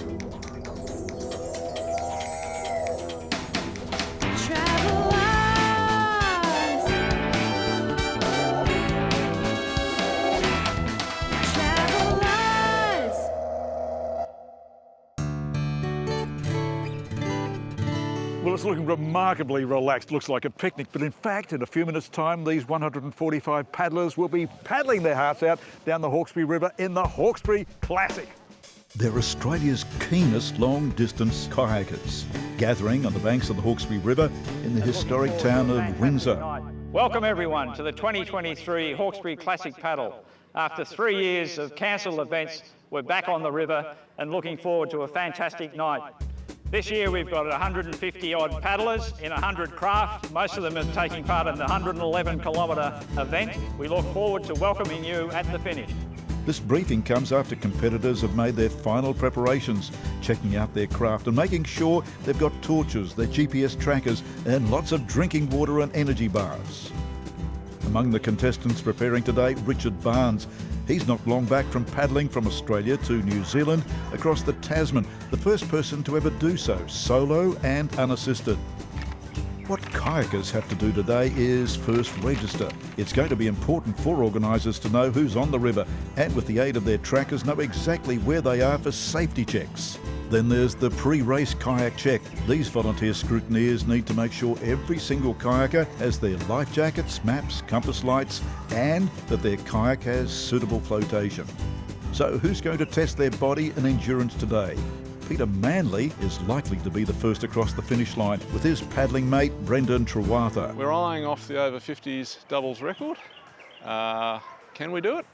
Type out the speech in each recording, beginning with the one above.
Well, it's looking remarkably relaxed. Looks like a picnic, but in fact, in a few minutes' time, these 145 paddlers will be paddling their hearts out down the Hawkesbury River in the Hawkesbury Classic. They're Australia's keenest long-distance kayakers, gathering on the banks of the Hawkesbury River in the historic town of Windsor. Welcome everyone to the 2023 Hawkesbury Classic Paddle. After 3 years of cancelled events, we're back on the river and looking forward to a fantastic night. This year we've got 150 odd paddlers in 100 craft. Most of them are taking part in the 111 kilometre event. We look forward to welcoming you at the finish. This briefing comes after competitors have made their final preparations, checking out their craft and making sure they've got torches, their GPS trackers and lots of drinking water and energy bars. Among the contestants preparing today, Richard Barnes. He's not long back from paddling from Australia to New Zealand across the Tasman, the first person to ever do so, solo and unassisted. What kayakers have to do today is first register. It's going to be important for organisers to know who's on the river and, with the aid of their trackers, know exactly where they are for safety checks. Then there's the pre-race kayak check. These volunteer scrutineers need to make sure every single kayaker has their life jackets, maps, compass lights, and that their kayak has suitable flotation. So who's going to test their body and endurance today? Peter Manley is likely to be the first across the finish line with his paddling mate Brendan Trewatha. We're eyeing off the over 50s doubles record. Can we do it?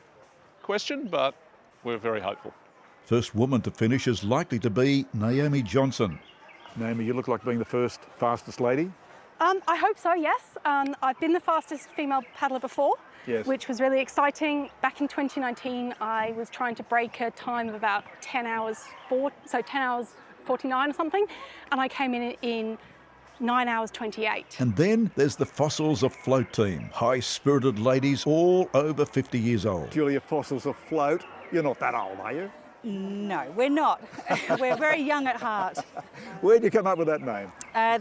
Question, but we're very hopeful. First woman to finish is likely to be Naomi Johnson. Naomi, you look like being the first fastest lady. I hope so, yes. I've been the fastest female paddler before, Yes. which was really exciting. Back in 2019, I was trying to break a time of about 10 hours 49 or something, and I came in 9 hours 28. And then there's the Fossils Afloat team, high-spirited ladies all over 50 years old. Julia, Fossils Afloat. You're not that old, are you? No, we're not. We're very young at heart. Where'd you come up with that name?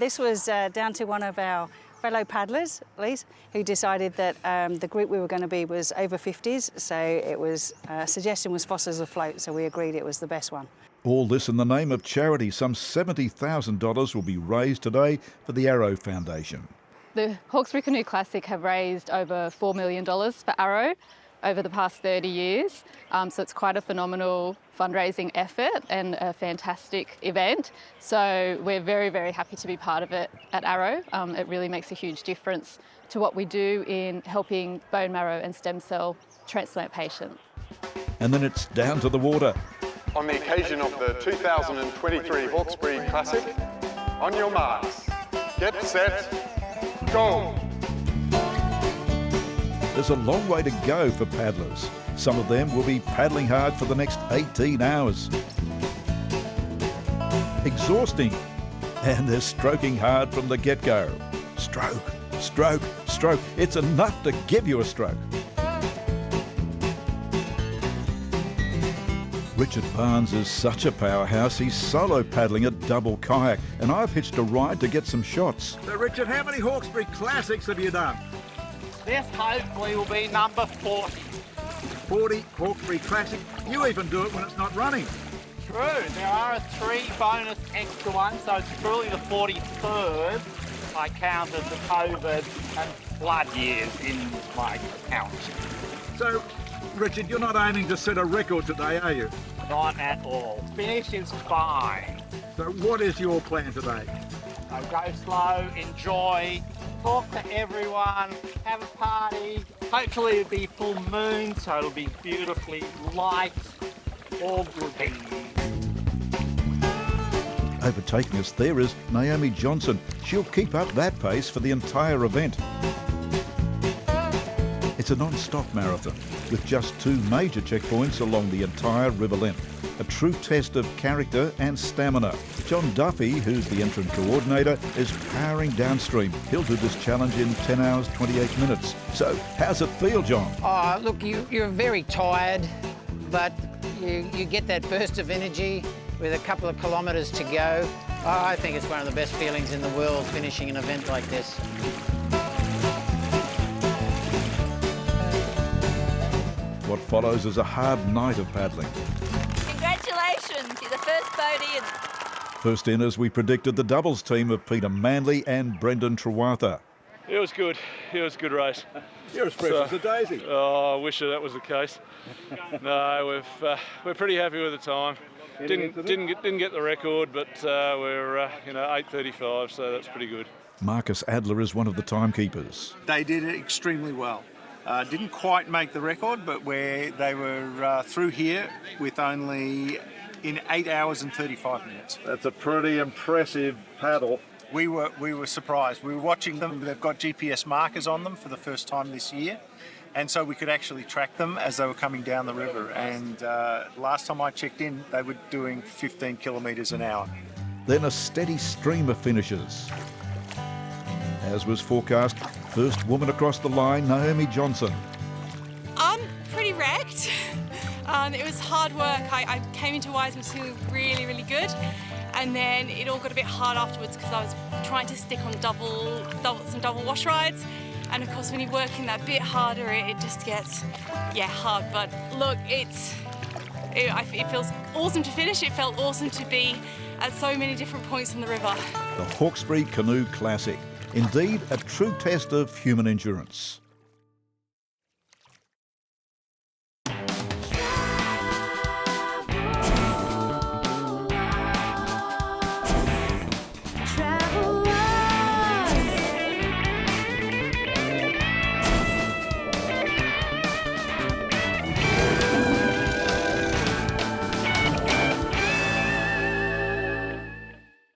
This was down to one of our fellow paddlers, Lise, who decided that the group we were going to be was over 50s, so it was suggestion was Fossils Afloat, so we agreed it was the best one. All this in the name of charity. Some $70,000 will be raised today for the Arrow Foundation. The Hawkesbury Canoe Classic have raised over $4 million for Arrow over the past 30 years. So it's quite a phenomenal fundraising effort and a fantastic event. So we're very, very happy to be part of it at Arrow. It really makes a huge difference to what we do in helping bone marrow and stem cell transplant patients. And then it's down to the water. On the occasion of the 2023 Hawkesbury Classic, on your marks, get set, go! There's a long way to go for paddlers. Some of them will be paddling hard for the next 18 hours. Exhausting. And they're stroking hard from the get-go. Stroke, stroke, stroke. It's enough to give you a stroke. Richard Barnes is such a powerhouse, he's solo paddling a double kayak, and I've hitched a ride to get some shots. So, Richard, how many Hawkesbury Classics have you done? This hopefully will be number 40. 40 Hawkesbury Classic. You even do it when it's not running. True, there are 3 bonus extra ones, so it's truly the 43rd. I counted the COVID and flood years in my count. So, Richard, you're not aiming to set a record today, are you? Not at all. Finish is fine. So what is your plan today? So go slow, enjoy, talk to everyone, have a party. Hopefully it'll be full moon, so it'll be beautifully light, all good things. Overtaking us there is Naomi Johnson. She'll keep up that pace for the entire event. It's a non-stop marathon with just 2 major checkpoints along the entire river length. A true test of character and stamina. John Duffy, who's the entrant coordinator, is powering downstream. He'll do this challenge in 10 hours, 28 minutes. So, how's it feel, John? Oh, look, you're very tired, but you get that burst of energy with a couple of kilometres to go. I think it's one of the best feelings in the world, finishing an event like this. What follows is a hard night of paddling. Congratulations, you're the first boat in. First in, as we predicted, the doubles team of Peter Manley and Brendan Trewatha. It was good. It was a good race. You're as fresh as a daisy. Oh, I wish that was the case. No, we're pretty happy with the time. Didn't get the record, but we're 8:35, so that's pretty good. Marcus Adler is one of the timekeepers. They did it extremely well. Didn't quite make the record, but they were through here with only in 8 hours and 35 minutes. That's a pretty impressive paddle. We were surprised. We were watching them. They've got GPS markers on them for the first time this year, and so we could actually track them as they were coming down the river. And last time I checked in, they were doing 15 kilometres an hour. Then a steady stream of finishes. As was forecast, first woman across the line, Naomi Johnson. I'm pretty wrecked. It was hard work. I came into Wiseman feeling really, really good. And then it all got a bit hard afterwards because I was trying to stick on some double wash rides. And of course, when you're working that bit harder, it just gets, hard. But look, it feels awesome to finish. It felt awesome to be at so many different points on the river. The Hawkesbury Canoe Classic. Indeed, a true test of human endurance.